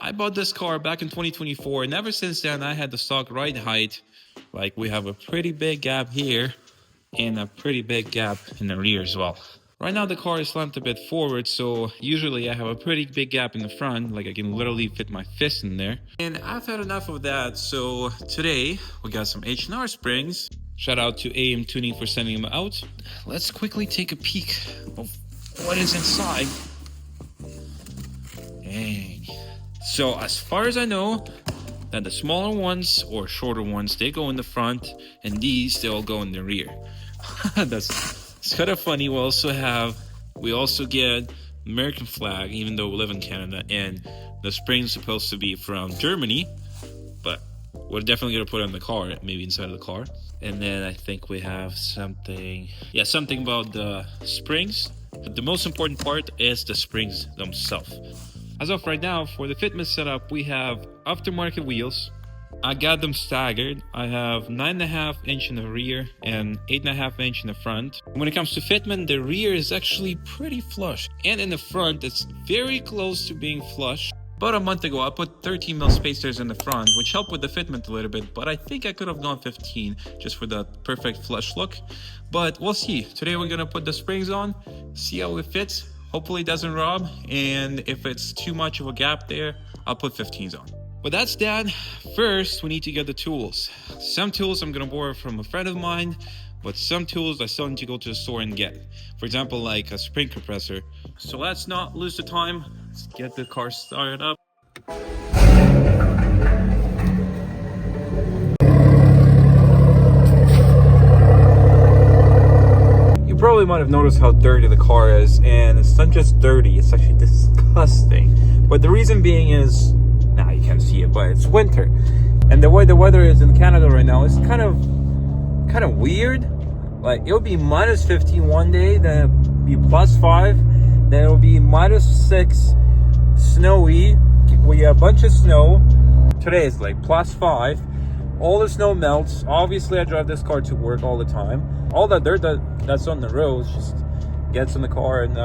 I bought this car back in 2024, and ever since then I had the stock ride height. Like, we have a pretty big gap here and a pretty big gap in the rear as well. Right now the car is slanted a bit forward, so usually I have a pretty big gap in the front, like I can literally fit my fist in there. And I've had enough of that, so today we got some H&R springs. Shout out to AM Tuning for sending them out. Let's quickly take a peek of what is inside. Dang. So as far as I know, that the smaller ones or shorter ones, they go in the front, and these, they all go in the rear. It's kind of funny. We also get American flag, even though we live in Canada, and the spring's supposed to be from Germany, but we're definitely gonna put it on the car, maybe inside of the car. And then I think we have something about the springs, but the most important part is the springs themselves. As of right now, for the fitment setup, we have aftermarket wheels. I got them staggered. I have 9.5 inch in the rear and 8.5 inch in the front. When it comes to fitment, the rear is actually pretty flush, and in the front it's very close to being flush. About a month ago I put 13 mil spacers in the front, which helped with the fitment a little bit, but I think I could have gone 15 just for the perfect flush look. But we'll see. Today we're gonna put the springs on, see how it fits. Hopefully it doesn't rub, and if it's too much of a gap there, I'll put 15s on. But that's that. First, we need to get the tools. Some tools I'm gonna borrow from a friend of mine, but some tools I still need to go to the store and get. For example, like a spring compressor. So let's not lose the time. Let's get the car started up. You probably might have noticed how dirty the car is, and it's not just dirty, it's actually disgusting. But the reason being is, now you can't see it, but it's winter, and the way the weather is in Canada right now is kind of weird. Like, it'll be minus 15 one day, then it'll be plus 5, then it'll be minus 6, snowy. We have a bunch of snow. Today is like plus 5. All the snow melts. Obviously I drive this car to work all the time. All that dirt that's on the roads just gets in the car, and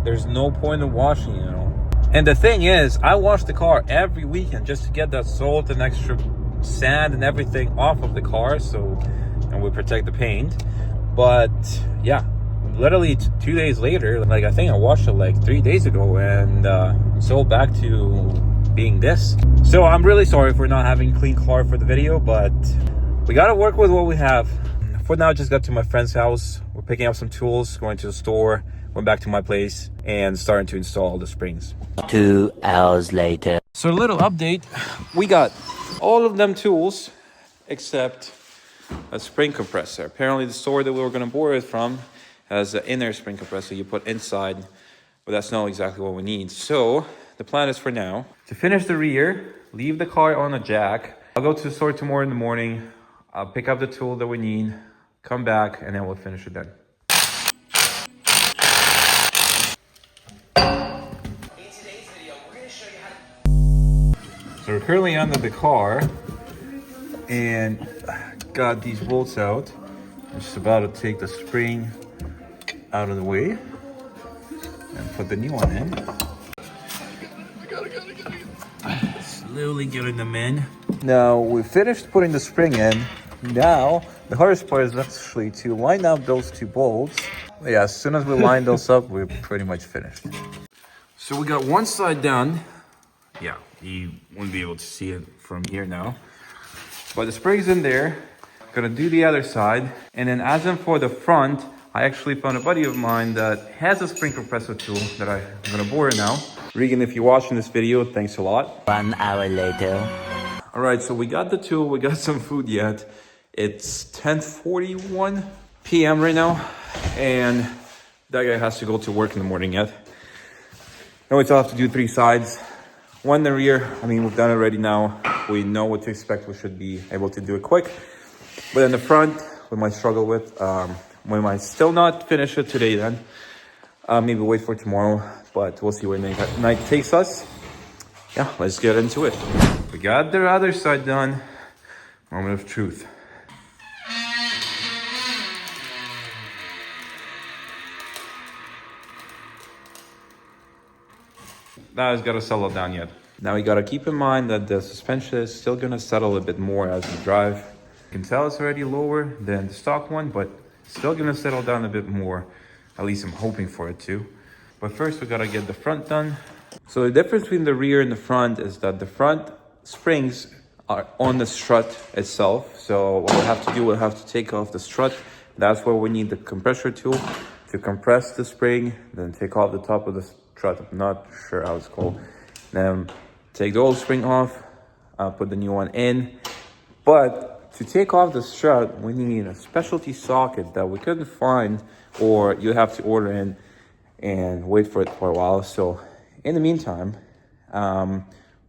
there's no point in washing it, you know. And the thing is, I wash the car every weekend just to get that salt and extra sand and everything off of the car, and we protect the paint. But yeah, literally 2 days later, like, I think I washed it like 3 days ago, and it's all back to being this. So I'm really sorry for not having a clean car for the video, but we gotta work with what we have. For now, I just got to my friend's house. We're picking up some tools, going to the store, went back to my place, and starting to install the springs. 2 hours later. So a little update, we got all of them tools except a spring compressor. Apparently the store that we were gonna borrow it from has an inner spring compressor you put inside, but that's not exactly what we need. So the plan is, for now, to finish the rear, leave the car on a jack. I'll go to the store tomorrow in the morning, I'll pick up the tool that we need, come back, and then we'll finish it then. So we're currently under the car and got these bolts out. I'm just about to take the spring out of the way and put the new one in. Slowly getting them in. Now we finished putting the spring in. Now the hardest part is actually to line up those two bolts. Yeah, as soon as we line those up, we're pretty much finished. So we got one side done. Yeah, you won't be able to see it from here now, but the spring's in there. Gonna do the other side, and then as in for the front, I actually found a buddy of mine that has a spring compressor tool that I'm gonna borrow now. Regan, if you're watching this video, thanks a lot. 1 hour later. All right, so we got the tool, we got some food yet. It's 10:41 p.m. right now, and that guy has to go to work in the morning yet. Now we still have to do 3 sides. One in the rear, I mean, we've done it already now. We know what to expect. We should be able to do it quick. But in the front, we might struggle with. We might still not finish it today then. Maybe wait for tomorrow, but we'll see where night takes us. Yeah, let's get into it. We got the other side done. Moment of truth. That has got to settle down yet. Now you gotta keep in mind that the suspension is still gonna settle a bit more as you drive. You can tell it's already lower than the stock one, but still gonna settle down a bit more. At least I'm hoping for it to. But first we gotta get the front done. So the difference between the rear and the front is that the front springs are on the strut itself. So what we'll have to do, we'll have to take off the strut. That's where we need the compressor tool to compress the spring, then take off the top of the strut. I'm not sure how it's called. Then take the old spring off, put the new one in. But to take off the strut, we need a specialty socket that we couldn't find, or you have to order in and wait for it for a while. So in the meantime,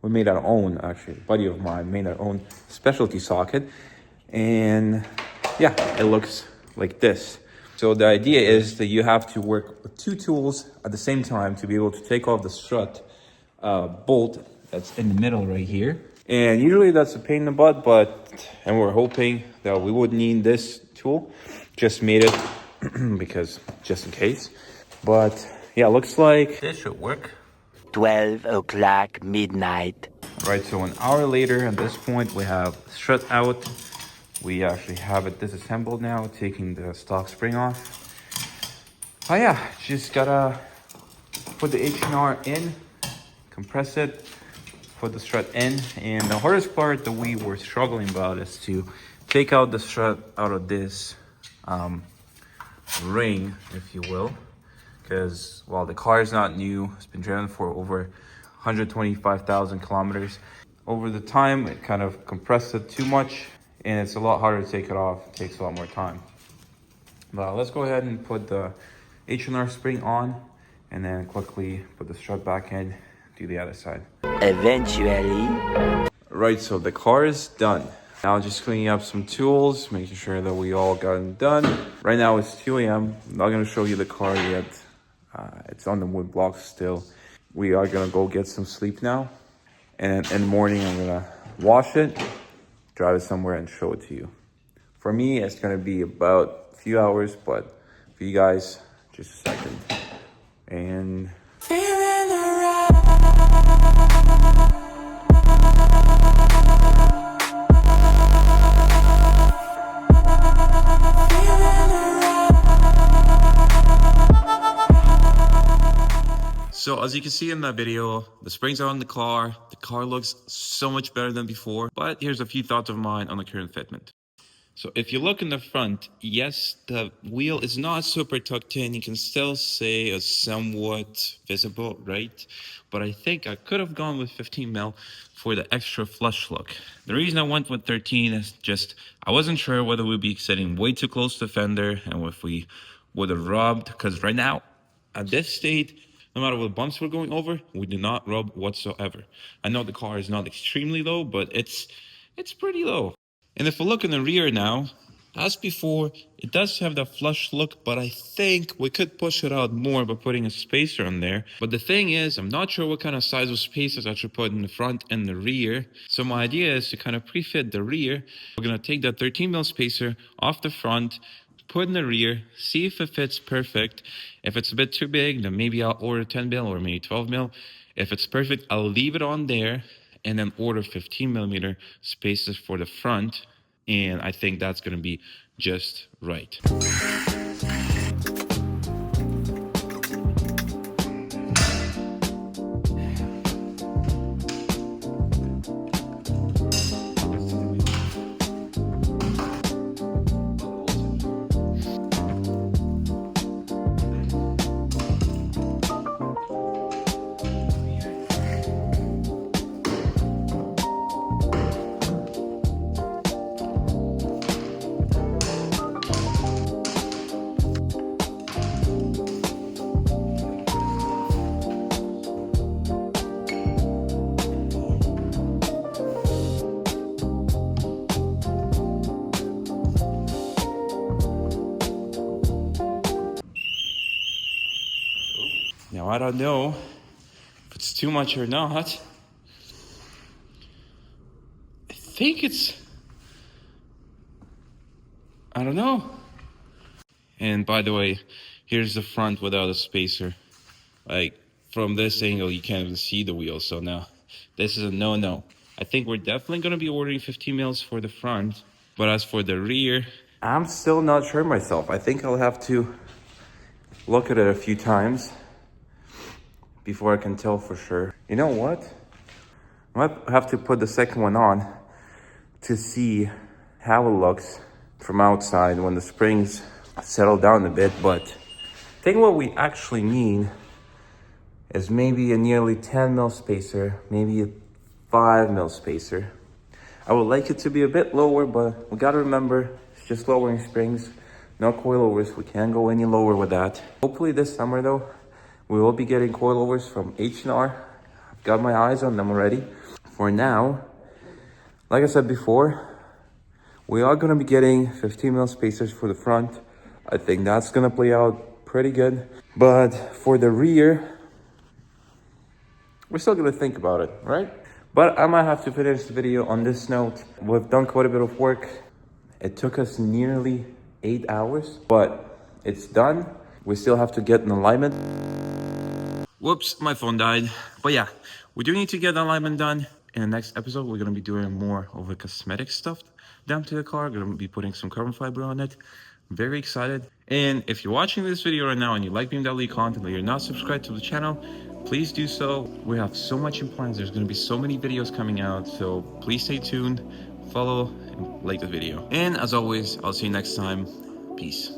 we made our own, actually, a buddy of mine made our own specialty socket. And yeah, it looks like this. So the idea is that you have to work with two tools at the same time to be able to take off the strut bolt that's in the middle right here. And usually that's a pain in the butt, and we're hoping that we would need this tool. Just made it because just in case. But yeah, looks like this should work. 12 o'clock midnight. Right, so an hour later, at this point, we have strut out. We actually have it disassembled now, taking the stock spring off. Oh yeah, just gotta put the H&R in, compress it, put the strut in. And the hardest part that we were struggling about is to take out the strut out of this ring, if you will. Because while the car is not new, it's been driven for over 125,000 kilometers. Over the time, it kind of compressed it too much, and it's a lot harder to take it off. It takes a lot more time. But let's go ahead and put the H&R spring on, and then quickly put the strut back in, do the other side. Eventually. Right, so the car is done. Now just cleaning up some tools, making sure that we all got it done. Right now it's 2 a.m. I'm not gonna show you the car yet. It's on the wood blocks still. We are gonna go get some sleep now. And in the morning, I'm gonna wash it, drive it somewhere and show it to you. For me, it's gonna be about a few hours, but for you guys, just a second. And so as you can see in that video, the springs are on the car. The car looks so much better than before, but here's a few thoughts of mine on the current fitment. So if you look in the front, yes, the wheel is not super tucked in. You can still say it's somewhat visible, right? But I think I could have gone with 15 mil for the extra flush look. The reason I went with 13 is just, I wasn't sure whether we'd be sitting way too close to the fender and if we would have rubbed, because right now, at this state, no matter what bumps we're going over, we do not rub whatsoever. I know the car is not extremely low, but it's pretty low. And if we look in the rear now, as before, it does have that flush look, but I think we could push it out more by putting a spacer on there. But the thing is, I'm not sure what kind of size of spacers I should put in the front and the rear. So my idea is to kind of pre-fit the rear. We're going to take that 13 mil spacer off the front, put in the rear, see if it fits perfect. If it's a bit too big, then maybe I'll order 10 mil or maybe 12 mil. If it's perfect, I'll leave it on there and then order 15 millimeter spacers for the front. And I think that's going to be just right. Now, I don't know if it's too much or not. I think I don't know. And by the way, here's the front without a spacer. Like, from this angle, you can't even see the wheel. So now This is a no-no. I think we're definitely going to be ordering 15 mils for the front, but as for the rear, I'm still not sure myself. I think I'll have to look at it a few times before I can tell for sure. You know what? I might have to put the second one on to see how it looks from outside when the springs settle down a bit. But I think what we actually need is maybe a nearly 10 mil spacer, maybe a 5 mil spacer. I would like it to be a bit lower, but we gotta remember it's just lowering springs, no coilovers. We can't go any lower with that. Hopefully this summer though, we will be getting coilovers from H&R. I've got my eyes on them already. For now, like I said before, we are gonna be getting 15 mil spacers for the front. I think that's gonna play out pretty good. But for the rear, we're still gonna think about it, right? But I might have to finish the video on this note. We've done quite a bit of work. It took us nearly 8 hours, but it's done. We still have to get an alignment. whoops, my phone died. But yeah, we do need to get the alignment done. In the next episode, we're going to be doing more of the cosmetic stuff down to the car. Going to be putting some carbon fiber on it. I'm very excited. And if you're watching this video right now and you like BMW content, but you're not subscribed to the channel, please do so. We have so much in plans. There's going to be so many videos coming out. So please stay tuned, follow, and like the video. And as always, I'll see you next time. Peace.